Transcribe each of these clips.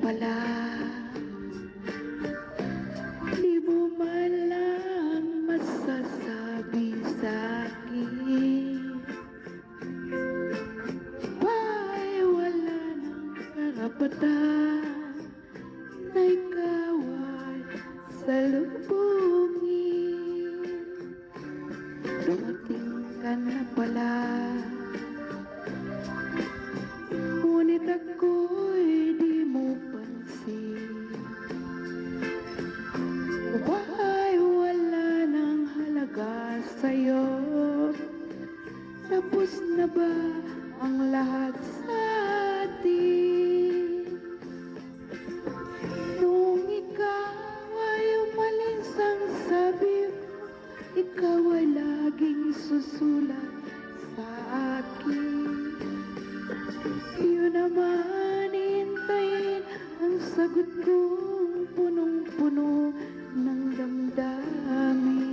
pala. Di mo man lang masasabi sa'kin, ba'y wala ng karapatan na ikaw ay salubungin. Dumating ka na pala, ngunit ako'y di mo pansin. Ba'y wala ng halaga sa'yo? Tapos na ba ang lahat sa atin? Nung ikaw ay umalis, ang sabi mo, ikaw ay laging susulat sa akin. Yun naman hintayin ang sagot kong punong-puno ng damdamin.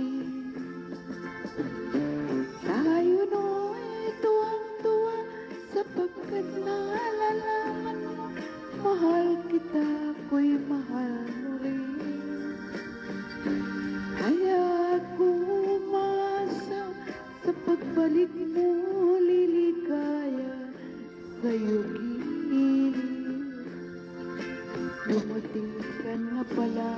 Tayo no'y tuwang-tuwa sapagkat naalalaman mo, mahal kita, ako'y mahal mo rin. Kaya kung umasa sa pagbalik mo, liligaya sa'yo gilid. Dumating ka na pala.